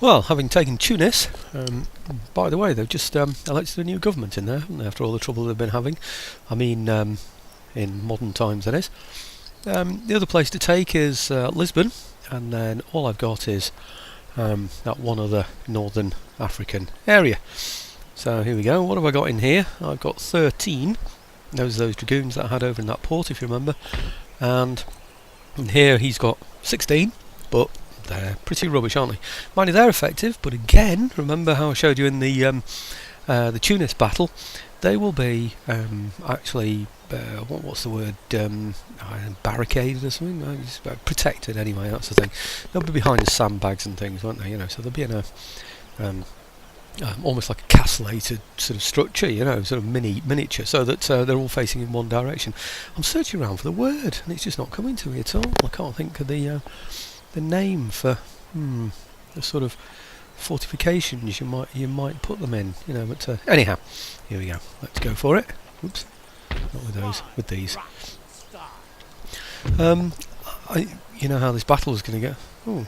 Well, having taken Tunis, by the way, they've just elected a new government in there, haven't they, after all the trouble they've been having. I mean, in modern times, that is. The other place to take is Lisbon, and then all I've got is that one other northern African area. So here we go. What have I got in here? I've got 13. Those are those dragoons that I had over in that port, if you remember. And in here he's got 16, but they're pretty rubbish, aren't they? Mind you, they're effective, but again, remember how I showed you in the Tunis battle? They will be actually what's the word? Barricaded or something? Protected anyway. That's the thing. They'll be behind the sandbags and things, won't they? You know, so they'll be in a almost like a castellated sort of structure, you know, sort of miniature, so that they're all facing in one direction. I'm searching around for the word, and it's just not coming to me at all. I can't think of the name for the sort of fortifications you might put them in, you know. But anyhow, here we go. Let's go for it. Oops, not with those. With these. You know how this battle is going to go. Oh,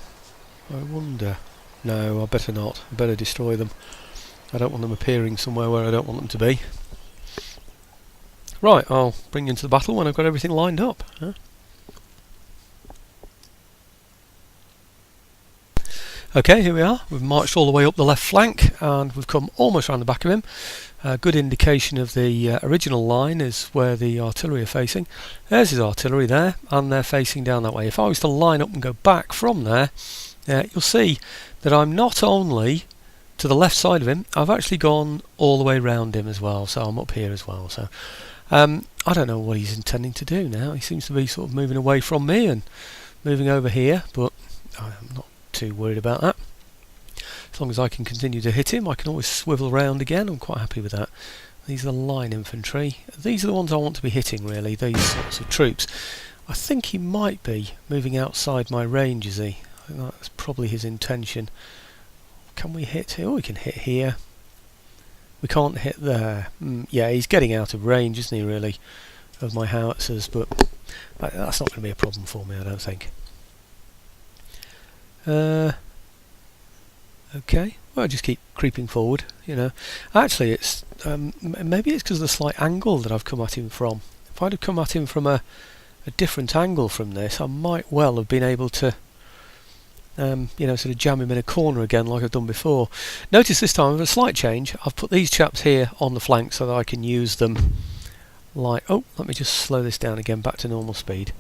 I wonder. No, I better not. I better destroy them. I don't want them appearing somewhere where I don't want them to be. Right, I'll bring you into the battle when I've got everything lined up. Huh? Okay, here we are. We've marched all the way up the left flank and we've come almost around the back of him. A good indication of the original line is where the artillery are facing. There's his artillery there, and they're facing down that way. If I was to line up and go back from there, you'll see that I'm not only to the left side of him, I've actually gone all the way round him as well, so I'm up here as well. So I don't know what he's intending to do now. He seems to be sort of moving away from me and moving over here, but I'm not too worried about that. As long as I can continue to hit him, I can always swivel round again. I'm quite happy with that. These are the line infantry. These are the ones I want to be hitting, really, these sorts of troops. I think he might be moving outside my range, is he? I think that's probably his intention. Can we hit here? Oh, we can hit here. We can't hit there. Yeah, he's getting out of range, isn't he, really, of my howitzers, but that's not going to be a problem for me, I don't think. Okay, well, just keep creeping forward, you know. Actually, it's maybe it's because of the slight angle that I've come at him from. If I'd have come at him from a different angle from this, I might well have been able to you know, sort of jam him in a corner again like I've done before. Notice this time, with a slight change, I've put these chaps here on the flank so that I can use them like... Oh, let me just slow this down again back to normal speed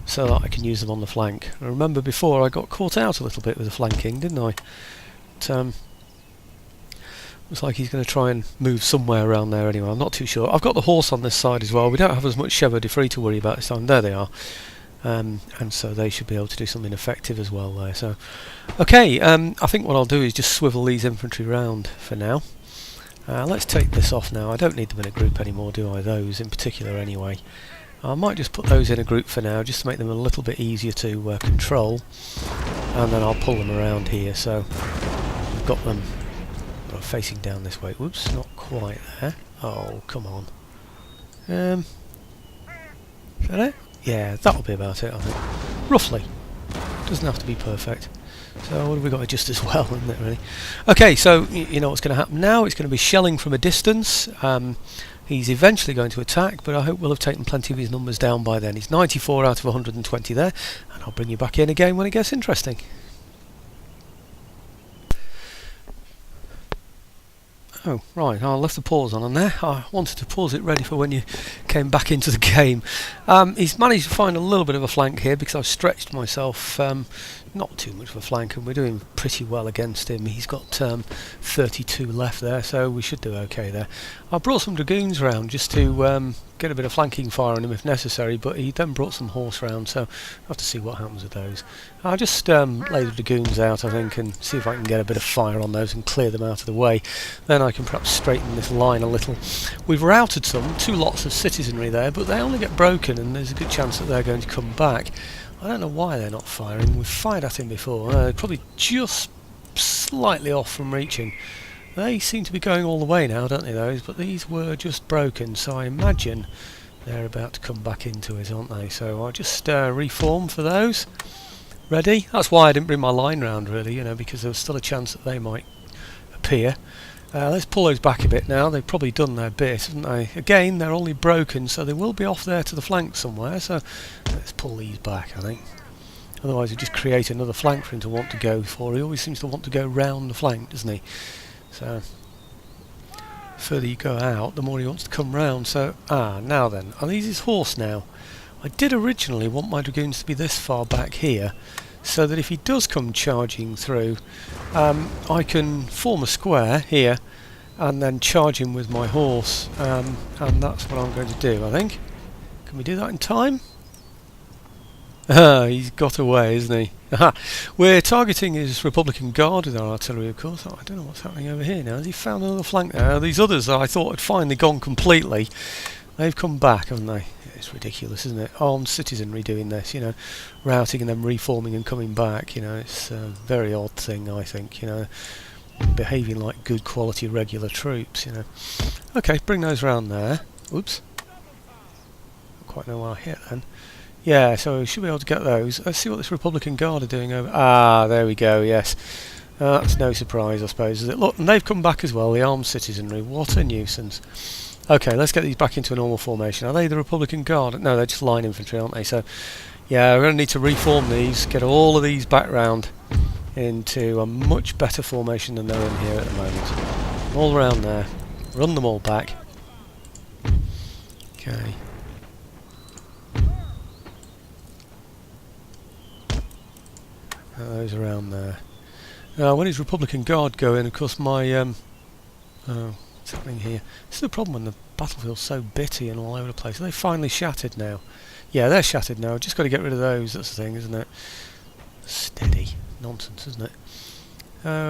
so that I can use them on the flank. I remember before I got caught out a little bit with the flanking, didn't I? But, looks like he's going to try and move somewhere around there anyway. I'm not too sure. I've got the horse on this side as well. We don't have as much chevaux de frise to worry about this time. There they are. And so they should be able to do something effective as well there. So, okay, I think what I'll do is just swivel these infantry round for now. Let's take this off now. I don't need them in a group anymore, do I? Those in particular anyway. I might just put those in a group for now, just to make them a little bit easier to control. And then I'll pull them around here. So we've got them facing down this way. Whoops, not quite there. Oh, come on. Is that it? Yeah, that'll be about it, I think. Roughly. Doesn't have to be perfect. So what have we got just as well, isn't it, really? Okay, so you know what's going to happen now. It's going to be shelling from a distance. He's eventually going to attack, but I hope we'll have taken plenty of his numbers down by then. He's 94 out of 120 there, and I'll bring you back in again when it gets interesting. Oh, right, I left the pause on there. I wanted to pause it ready for when you came back into the game. He's managed to find a little bit of a flank here because I've stretched myself, not too much of a flank, and we're doing pretty well against him. He's got 32 left there, so we should do okay there. I brought some dragoons round just to get a bit of flanking fire on him if necessary, but he then brought some horse round, so I'll have to see what happens with those. I'll just lay the dragoons out, I think, and see if I can get a bit of fire on those and clear them out of the way. Then I can perhaps straighten this line a little. We've routed two lots of citizenry there, but they only get broken, and there's a good chance that they're going to come back. I don't know why they're not firing. We've fired at him before. Probably just slightly off from reaching. They seem to be going all the way now, don't they, those? But these were just broken, so I imagine they're about to come back into it, aren't they? So I'll just reform for those. ready. That's why I didn't bring my line round, really, you know, because there was still a chance that they might appear. Let's pull those back a bit now. They've probably done their bit, haven't they? Again, they're only broken, so they will be off there to the flank somewhere, so let's pull these back, I think. Otherwise we just create another flank for him to want to go for. He always seems to want to go round the flank, doesn't he? So the further you go out, the more he wants to come round. So, now then, are these his horse now? I did originally want my dragoons to be this far back here, so that if he does come charging through, I can form a square here and then charge him with my horse, and that's what I'm going to do, I think. Can we do that in time? He's got away, isn't he? We're targeting his Republican Guard with our artillery, of course. I don't know what's happening over here now. Has he found another flank there? These others that I thought had finally gone completely, they've come back, haven't they? It's ridiculous, isn't it? Armed citizenry doing this, you know, routing and then reforming and coming back, you know. It's a very odd thing, I think, you know, behaving like good quality regular troops, you know. Okay, bring those round there. Oops. Don't quite know where I hit then. Yeah, so we should be able to get those. Let's see what this Republican Guard are doing over... there we go, yes. That's no surprise, I suppose, is it? Look, and they've come back as well, the armed citizenry. What a nuisance. Okay, let's get these back into a normal formation. Are they the Republican Guard? No, they're just line infantry, aren't they? So, yeah, we're going to need to reform these, get all of these back round into a much better formation than they're in here at the moment. All around there. Run them all back. Okay. Those around there. Now, when his Republican Guard go in, of course, my what's happening here? This is the problem when the battlefield's so bitty and all over the place. Are they finally shattered now? Yeah, they're shattered now. Just got to get rid of those. That's the thing, isn't it? Steady nonsense, isn't it?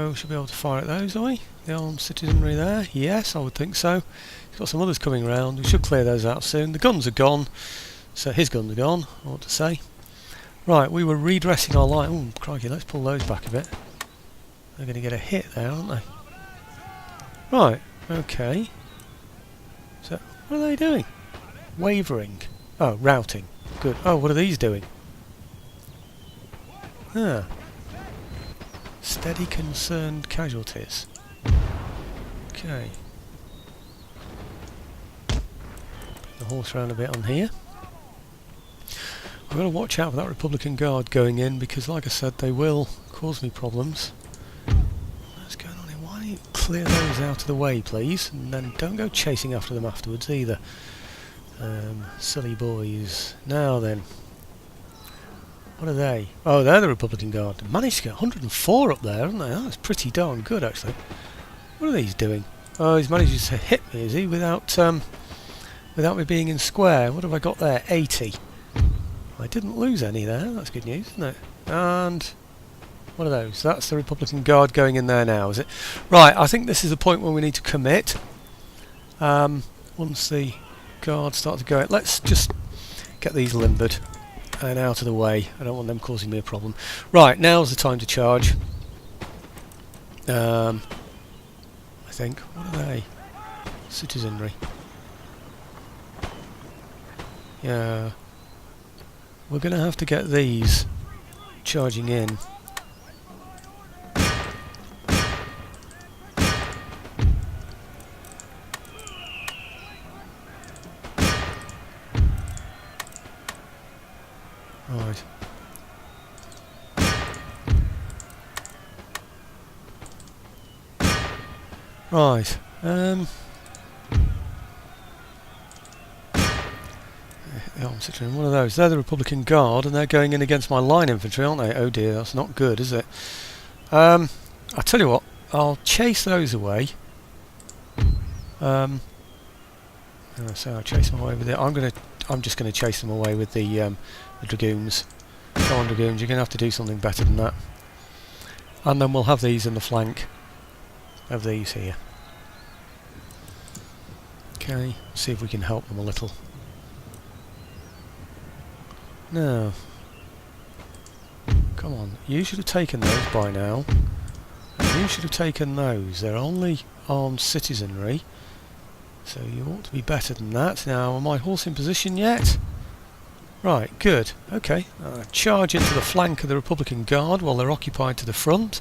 We should be able to fire at those, are we? The armed citizenry there? Yes, I would think so. He's got some others coming round. We should clear those out soon. The guns are gone. So his guns are gone, I want to say. Right, we were redressing our line. Oh, crikey, let's pull those back a bit. They're going to get a hit there, aren't they? Right, okay. So, what are they doing? Wavering. Oh, routing. Good. Oh, what are these doing? Steady concerned casualties. Okay. The horse round a bit on here. I've got to watch out for that Republican Guard going in, because like I said, they will cause me problems. What's going on here? Why don't you clear those out of the way, please? And then don't go chasing after them afterwards either. Silly boys. Now then. What are they? Oh, they're the Republican Guard. They managed to get 104 up there, haven't they? That's pretty darn good, actually. What are these doing? Oh, he's managed to hit me, is he? Without me being in square. What have I got there? 80. I didn't lose any there. That's good news, isn't it? And what are those? That's the Republican Guard going in there now, is it? Right, I think this is the point where we need to commit. Once the Guards start to go out, let's just get these limbered and out of the way. I don't want them causing me a problem. Right, now's the time to charge. I think. What are they? Citizenry. Yeah. We're going to have to get these charging in. Right. Right. I'm sitting in one of those. They're the Republican Guard, and they're going in against my line infantry, aren't they? Oh dear, that's not good, is it? I'll tell you what. I'll chase those away. So I'll chase them away with it. I'm just going to chase them away with the dragoons. Come on, dragoons, you're going to have to do something better than that. And then we'll have these in the flank of these here. Okay, see if we can help them a little. No. Come on, you should have taken those by now. And you should have taken those. They're only armed citizenry. So you ought to be better than that. Now, am I horse in position yet? Right, good. Okay, charge into the flank of the Republican Guard while they're occupied to the front.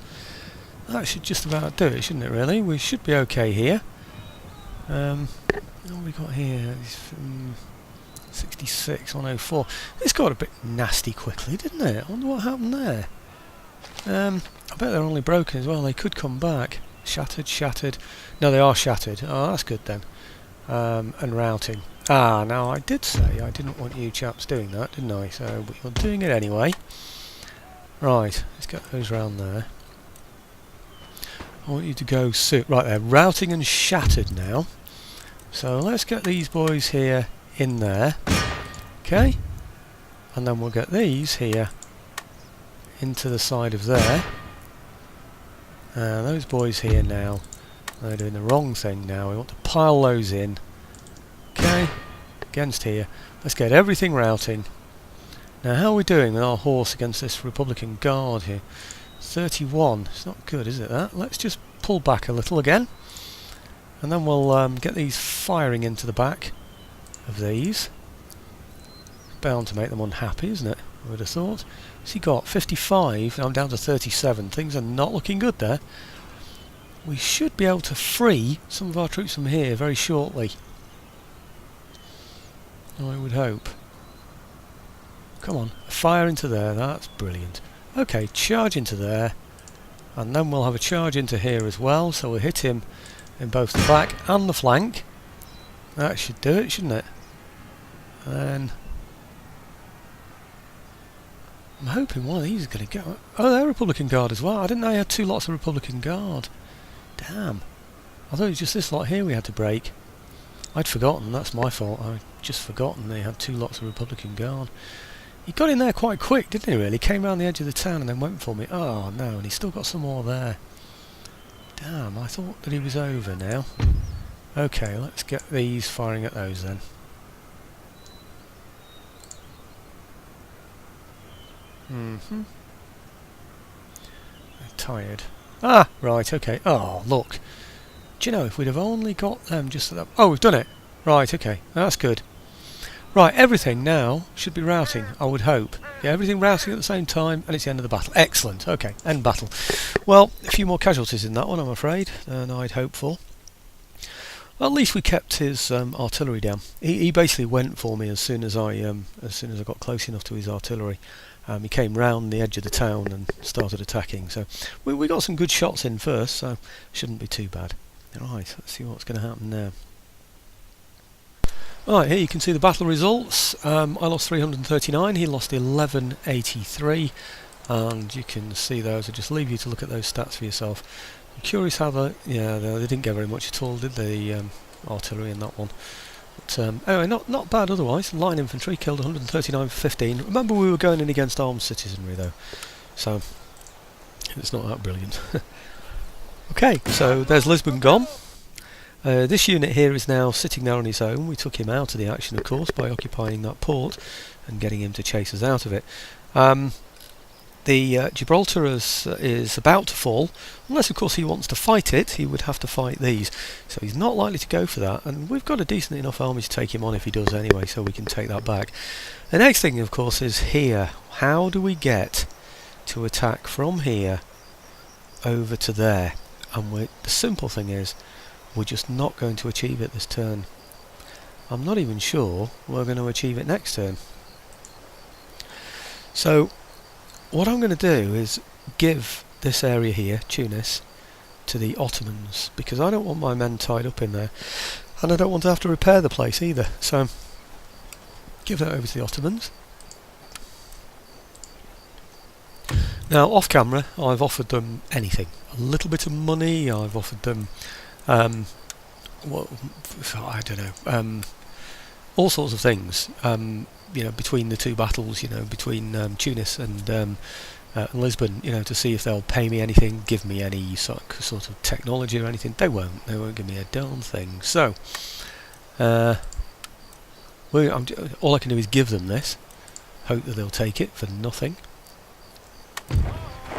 That should just about do it, shouldn't it, really? We should be okay here. What have we got here? 66, 104. This got a bit nasty quickly, didn't it? I wonder what happened there. I bet they're only broken as well. They could come back. Shattered. No, they are shattered. Oh, that's good then. And routing. Ah, now I did say I didn't want you chaps doing that, didn't I? So, but you're doing it anyway. Right, let's get those round there. I want you to go soon. Right, they're routing and shattered now. So let's get these boys here in there. Okay. And then we'll get these here into the side of there. Those boys here now, they're doing the wrong thing now. We want to pile those in. Okay. Against here. Let's get everything routing. Now how are we doing with our horse against this Republican Guard here? 31. It's not good, is it, that? Let's just pull back a little again. And then we'll get these firing into the back of these. Bound to make them unhappy, isn't it? I would have thought. What's he got? 55. I'm down to 37. Things are not looking good there. We should be able to free some of our troops from here very shortly. I would hope. Come on. Fire into there. That's brilliant. Okay, charge into there. And then we'll have a charge into here as well. So we'll hit him in both the back and the flank. That should do it, shouldn't it? And then I'm hoping one of these is going to go. Oh, they're Republican Guard as well. I didn't know you had two lots of Republican Guard. Damn. I thought it was just this lot here we had to break. I'd forgotten. That's my fault. I'd just forgotten they had two lots of Republican Guard. He got in there quite quick, didn't he, really? He came around the edge of the town and then went for me. Oh, no, and he's still got some more there. Damn, I thought that he was over now. Okay, let's get these firing at those then. They're tired. Ah, right, okay. Oh, look. Do you know, if we'd have only got them just... Oh, we've done it. Right, okay. That's good. Right, everything now should be routing, I would hope. Yeah, everything routing at the same time, and it's the end of the battle. Excellent. Okay, end battle. Well, a few more casualties in that one, I'm afraid, than I'd hoped for. Well, at least we kept his artillery down. He basically went for me as soon as I got close enough to his artillery. He came round the edge of the town and started attacking. So we got some good shots in first, so shouldn't be too bad. Right, let's see what's going to happen now. Right, here you can see the battle results. I lost 339, he lost 1183, and you can see those. I'll just leave you to look at those stats for yourself. I'm curious how they didn't get very much at all, did they, artillery in that one. But anyway, not bad otherwise. Line infantry killed 139 for 15. Remember, we were going in against armed citizenry though, so it's not that brilliant. Okay, so there's Lisbon gone. This unit here is now sitting there on his own. We took him out of the action, of course, by occupying that port and getting him to chase us out of it. The Gibraltar is about to fall, unless of course he wants to fight it. He would have to fight these, so he's not likely to go for that, and we've got a decent enough army to take him on if he does anyway, so we can take that back. The next thing of course is here. How do we get to attack from here over to there? And the simple thing is, we're just not going to achieve it this turn. I'm not even sure we're going to achieve it next turn. So what I'm going to do is give this area here, Tunis, to the Ottomans, because I don't want my men tied up in there, and I don't want to have to repair the place either. So give that over to the Ottomans. Now off camera I've offered them anything. A little bit of money, I've offered them well, I don't know, all sorts of things, you know, between the two battles, you know, between Tunis and Lisbon, you know, to see if they'll pay me anything, give me any sort of technology or anything. They won't give me a darn thing. So all I can do is give them this, hope that they'll take it for nothing.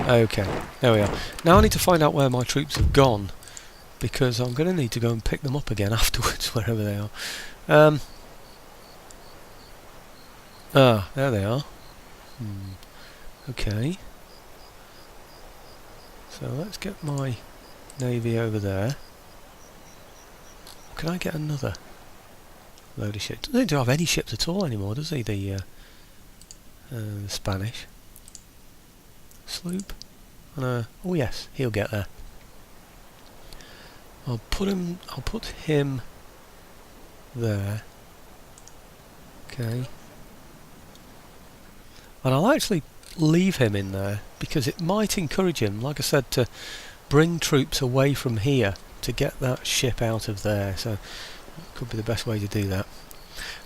Okay, there we are. Now I need to find out where my troops have gone, because I'm going to need to go and pick them up again afterwards, wherever they are. Ah, there they are. Okay. So let's get my navy over there. Can I get another load of ships? They don't have any ships at all anymore, does he? The Spanish sloop. Oh yes, he'll get there. I'll put him there. Okay. And I'll actually leave him in there because it might encourage him, like I said, to bring troops away from here to get that ship out of there. So it could be the best way to do that.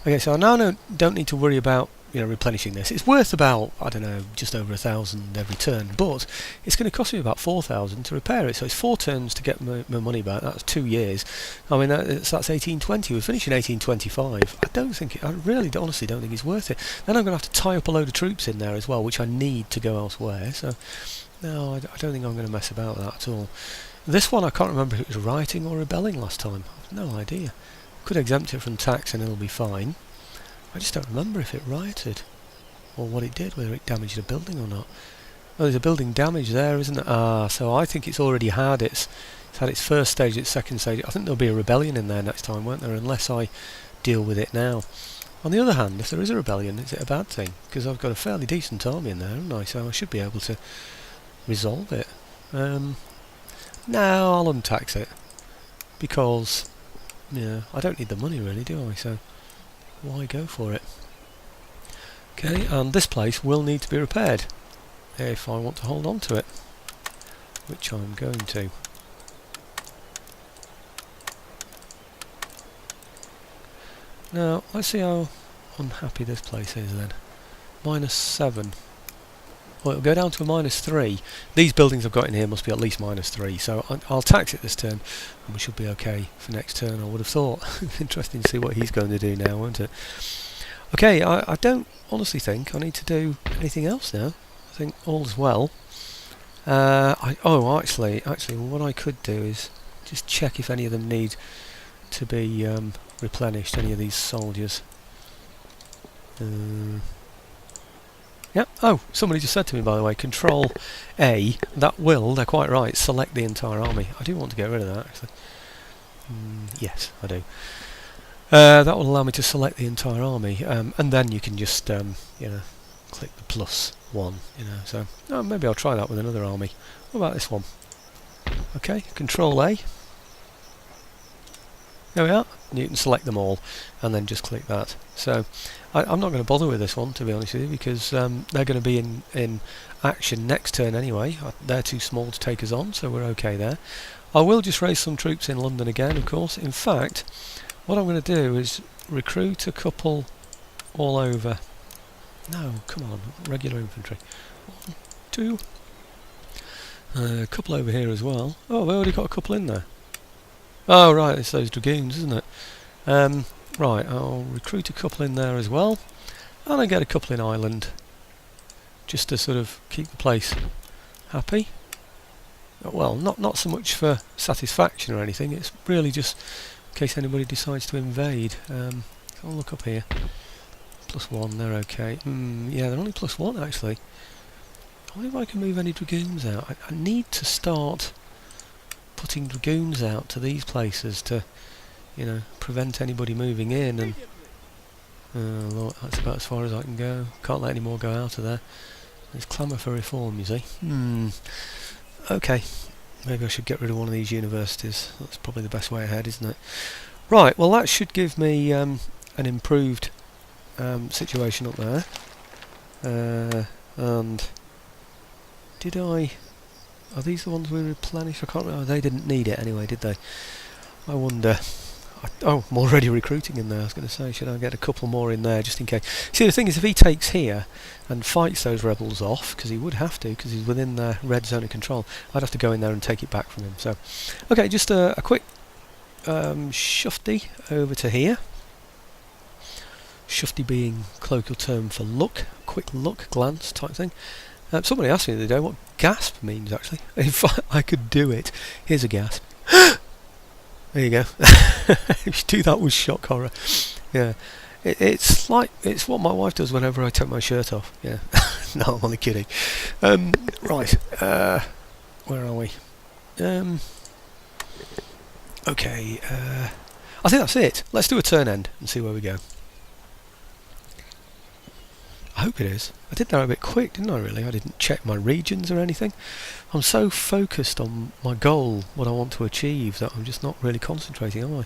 Okay, so I now don't need to worry about replenishing this. It's worth about, I don't know, just over 1,000 every turn, but it's going to cost me about 4,000 to repair it. So it's 4 turns to get my money back. That's 2 years. I mean, that's 1820. We're finishing 1825. I really honestly don't think it's worth it. Then I'm going to have to tie up a load of troops in there as well, which I need to go elsewhere. So no, I don't think I'm going to mess about that at all. This one I can't remember if it was rioting or rebelling last time. I've no idea. Could exempt it from tax and it'll be fine. I just don't remember if it rioted or what it did, whether it damaged a building or not. Oh, there's a building damage there, isn't it? Ah, so I think it's already had it's had its first stage, its second stage. I think there'll be a rebellion in there next time, won't there? Unless I deal with it now. On the other hand, if there is a rebellion, is it a bad thing? Because I've got a fairly decent army in there, haven't I? So I should be able to resolve it. No, I'll untax it because I don't need the money really, do I? So why go for it? Okay, and this place will need to be repaired if I want to hold on to it, which I'm going to. Now, let's see how unhappy this place is then. -7. Well, it'll go down to a -3. These buildings I've got in here must be at least -3, so I'll tax it this turn, and we should be okay for next turn, I would have thought. Interesting to see what he's going to do now, won't it? Okay, I don't honestly think I need to do anything else now. I think all's well. Actually, what I could do is just check if any of them need to be replenished, any of these soldiers. Yep. Oh, somebody just said to me, by the way, Control A. That will, they're quite right, select the entire army. I do want to get rid of that, actually. Yes, I do. That will allow me to select the entire army, and then you can just, click the +1, So maybe I'll try that with another army. What about this one? Okay, Control A. There we are. You can select them all, and then just click that. So I'm not going to bother with this one, to be honest with you, because they're going to be in action next turn anyway. They're too small to take us on, so we're okay there. I will just raise some troops in London again, of course. In fact, what I'm going to do is recruit a couple all over. No, come on, regular infantry. 1, 2. A couple over here as well. Oh, we've already got a couple in there. Oh, right, it's those dragoons, isn't it? Right, I'll recruit a couple in there as well. And I get a couple in Ireland. Just to sort of keep the place happy. Well, not so much for satisfaction or anything, it's really just in case anybody decides to invade. I'll look up here. +1, they're okay. Yeah, they're only +1 actually. I wonder if I can move any dragoons out. I need to start putting dragoons out to these places to, prevent anybody moving in. And Lord, that's about as far as I can go. Can't let any more go out of there. There's clamour for reform, you see. Okay, maybe I should get rid of one of these universities. That's probably the best way ahead, isn't it? Right, well that should give me an improved situation up there. And did I... Are these the ones we replenished? I can't remember. They didn't need it anyway, did they? I wonder. Oh, I'm already recruiting in there. I was going to say, should I get a couple more in there just in case? See, the thing is, if he takes here and fights those rebels off, because he would have to, because he's within their red zone of control, I'd have to go in there and take it back from him. So, okay, just a quick shufty over to here. Shufty being colloquial term for look, quick look, glance type thing. Somebody asked me the other day what gasp means, actually. If I could do it. Here's a gasp. There you go. If you do that with shock horror. Yeah. It's like it's what my wife does whenever I take my shirt off. Yeah, no, I'm only kidding. Right, where are we? Okay, I think that's it. Let's do a turn end and see where we go. I hope it is. I did that a bit quick, didn't I, really? I didn't check my regions or anything. I'm so focused on my goal, what I want to achieve, that I'm just not really concentrating, am I?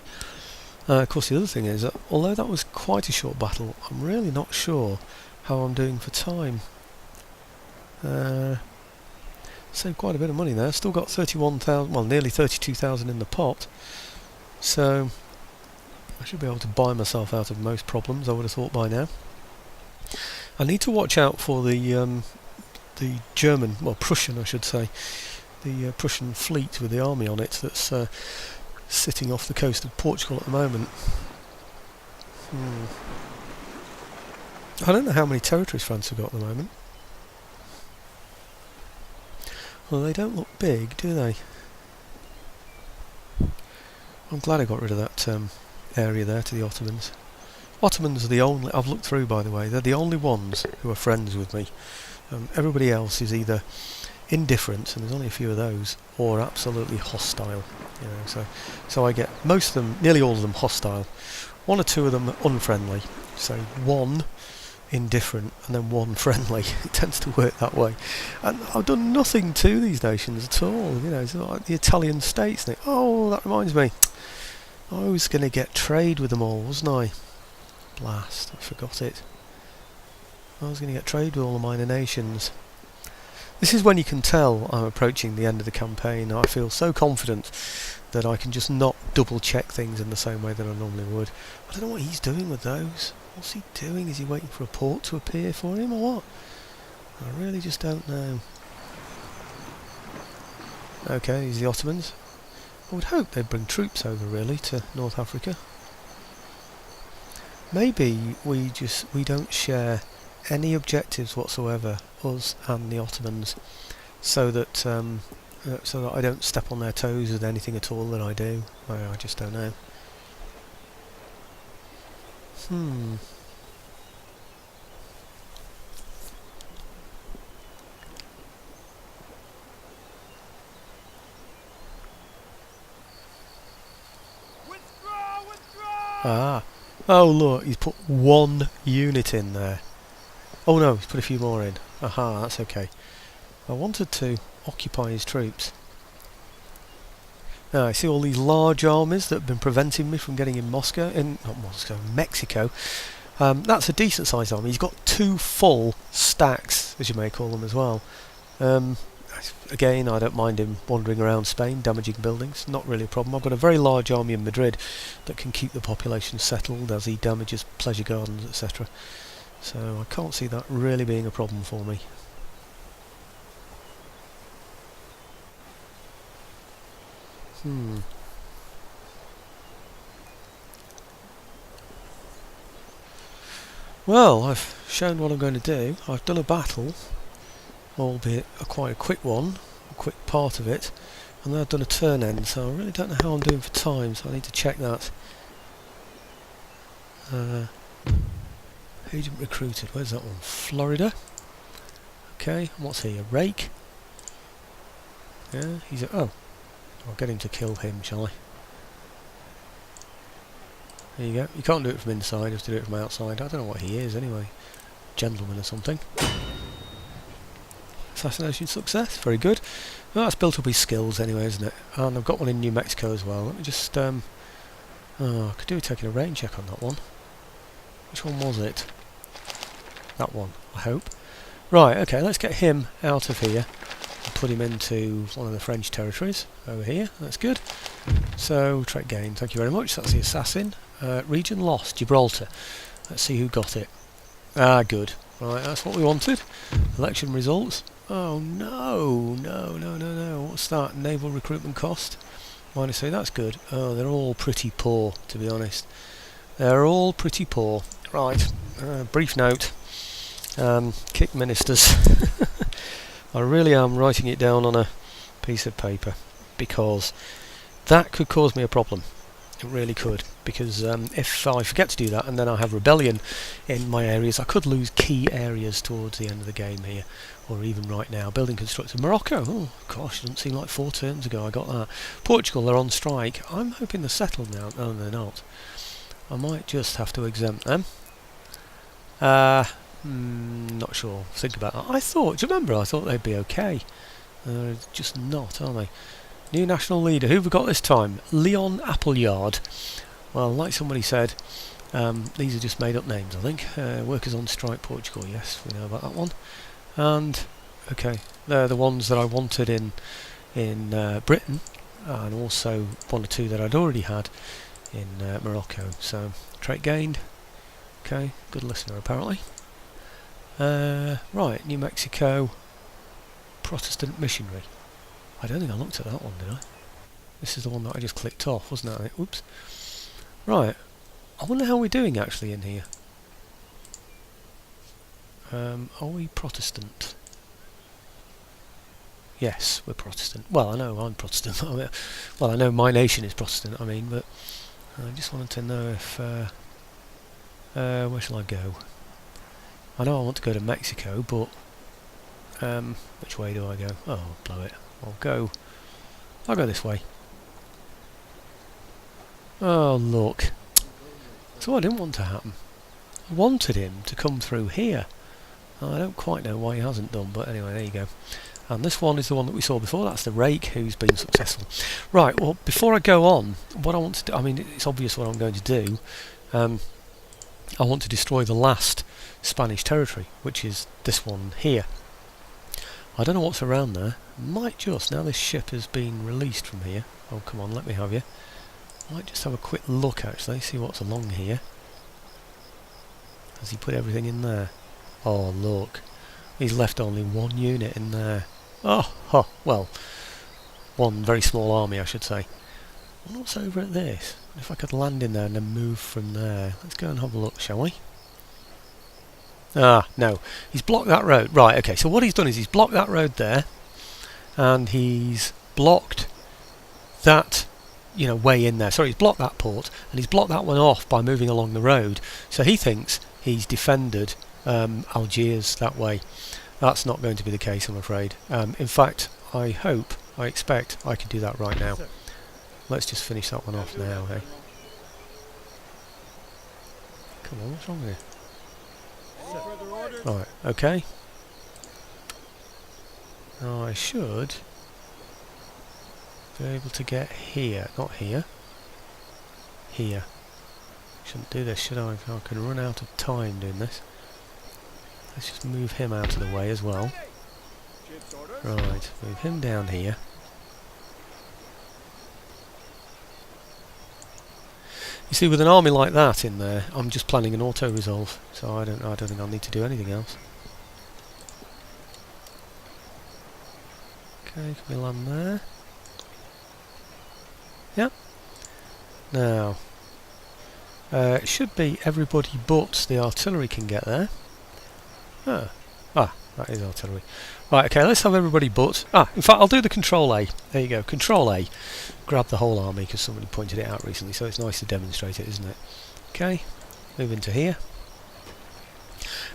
Of course, the other thing is that although that was quite a short battle, I'm really not sure how I'm doing for time. Saved quite a bit of money there. Still got 31,000, well, nearly 32,000 in the pot. So I should be able to buy myself out of most problems, I would have thought by now. I need to watch out for the German, well, Prussian, I should say, the Prussian fleet with the army on it that's sitting off the coast of Portugal at the moment. I don't know how many territories France have got at the moment. Well, they don't look big, do they? I'm glad I got rid of that area there to the Ottomans. Ottomans are the only, I've looked through by the way, they're the only ones who are friends with me. Everybody else is either indifferent, and there's only a few of those, or absolutely hostile. You know, so I get most of them, nearly all of them, hostile. One or two of them unfriendly. So one indifferent and then one friendly. It tends to work that way. And I've done nothing to these nations at all. You know, it's like the Italian states. Think, oh, that reminds me, I was going to get trade with them all, wasn't I? Blast! I forgot it. I was going to get trade with all the minor nations. This is when you can tell I'm approaching the end of the campaign. I feel so confident that I can just not double check things in the same way that I normally would. I don't know what he's doing with those. What's he doing? Is he waiting for a port to appear for him or what? I really just don't know. Okay, these are the Ottomans. I would hope they'd bring troops over really to North Africa. Maybe we don't share any objectives whatsoever, us and the Ottomans, so that I don't step on their toes with anything at all that I do. I just don't know. Ah. Oh look, he's put one unit in there. Oh no, he's put a few more in. Aha, that's okay. I wanted to occupy his troops. Now I see all these large armies that have been preventing me from getting in Mexico. That's a decent sized army. He's got 2 full stacks, as you may call them as well. Again, I don't mind him wandering around Spain, damaging buildings. Not really a problem. I've got a very large army in Madrid that can keep the population settled as he damages pleasure gardens, etc. So I can't see that really being a problem for me. Well, I've shown what I'm going to do. I've done a battle, albeit quite a quick one, a quick part of it, and then I've done a turn end, so I really don't know how I'm doing for time, so I need to check that. Agent recruited, where's that one? Florida. Okay, and what's he, a rake? Yeah, he's a, oh, I'll get him to kill him, shall I? There you go. You can't do it from inside, you have to do it from outside. I don't know what he is anyway. Gentleman or something. Assassination success, very good. Well, that's built up his skills anyway, isn't it? And I've got one in New Mexico as well. Let me just, I could do with taking a rain check on that one. Which one was it? That one, I hope. Right, okay, let's get him out of here and put him into one of the French territories over here. That's good. So, trait gain, thank you very much. That's the assassin. Region lost, Gibraltar. Let's see who got it. Ah, good. Right, that's what we wanted. Election results. Oh no, no. What's that? Naval recruitment cost? -3, that's good. Oh, they're all pretty poor, to be honest. They're all pretty poor. Right, brief note. Kick ministers. I really am writing it down on a piece of paper, because that could cause me a problem. It really could, because if I forget to do that and then I have rebellion in my areas, I could lose key areas towards the end of the game here, or even right now. Building constructed. Morocco, oh gosh, it doesn't seem like 4 turns ago I got that. Portugal, they're on strike. I'm hoping they're settled now. No, they're not. I might just have to exempt them. Not sure. Think about that. Do you remember, I thought they'd be okay. They're just not, are they? New national leader. Who've we got this time? Leon Appleyard. Well, like somebody said, these are just made up names, I think. Workers on strike, Portugal. Yes, we know about that one. And okay, they're the ones that I wanted in Britain, and also 1 or 2 that I'd already had in Morocco. So trait gained. Okay, good listener apparently. Right, New Mexico, Protestant missionary. I don't think I looked at that one, did I? This is the one that I just clicked off, wasn't it? Oops. Right, I wonder how we're doing actually in here. Are we Protestant? Yes, we're Protestant. Well, I know I'm Protestant. Well, I know my nation is Protestant, I mean, but I just wanted to know if... where shall I go? I know I want to go to Mexico, but... which way do I go? Oh, blow it. I'll go this way. Oh, look. That's what I didn't want to happen. I wanted him to come through here. I don't quite know why he hasn't done, but anyway, there you go. And this one is the one that we saw before. That's the rake who's been successful. Right, well, before I go on, what I want to do... I mean, it's obvious what I'm going to do. I want to destroy the last Spanish territory, which is this one here. I don't know what's around there. Might just, now this ship has been released from here. Oh, come on, let me have you. Might just have a quick look, actually, see what's along here. Has he put everything in there? Oh, look. He's left only 1 unit in there. Oh, huh, well, 1 very small army, I should say. I wonder what's over at this. If I could land in there and then move from there. Let's go and have a look, shall we? Ah, no. He's blocked that road. Right, okay, so what he's done is he's blocked that road there, and he's blocked that, way in there. Sorry, he's blocked that port, and he's blocked that one off by moving along the road. So he thinks he's defended Algiers that way. That's not going to be the case, I'm afraid. In fact, I expect I can do that right now. Let's just finish that one off now, eh? Come on, what's wrong with you? Right, okay. Now I should be able to get here, not here. Here. Shouldn't do this, should I? I can run out of time doing this. Let's just move him out of the way as well. Right, move him down here. You see, with an army like that in there, I'm just planning an auto-resolve, so I don't think I'll need to do anything else. Okay, can we land there? Yep. Now, it should be everybody but the artillery can get there. That is artillery. Right, okay, let's have everybody but... in fact, I'll do the Control A. There you go, Control A. Grab the whole army, because somebody pointed it out recently, so it's nice to demonstrate it, isn't it? Okay, move into here.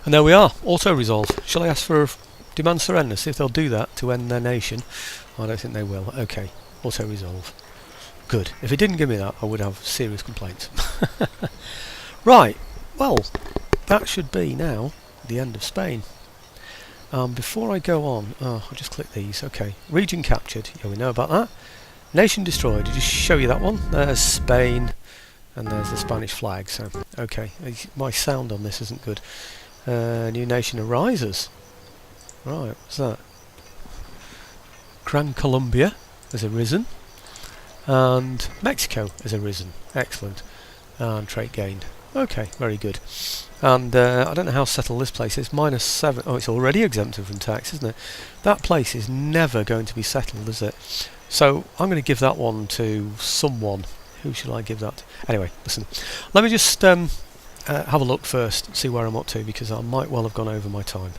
And there we are, auto-resolve. Shall I ask for demand surrender, see if they'll do that to end their nation? I don't think they will. Okay, auto-resolve. Good. If it didn't give me that, I would have serious complaints. Right, well, that should be now the end of Spain. Before I go on, I'll just click these. Okay, region captured. Yeah, we know about that. Nation destroyed. Did you show you that one? There's Spain, and there's the Spanish flag. So, okay, my sound on this isn't good. New nation arises. Right, what's that? Gran Colombia has arisen, and Mexico has arisen. Excellent. And trait gained. Okay, very good. And I don't know how settled this place is. -7. Oh, it's already exempted from tax, isn't it? That place is never going to be settled, is it? So I'm going to give that one to someone. Who should I give that to? Anyway, listen. Let me just have a look first, see where I'm up to, because I might well have gone over my time.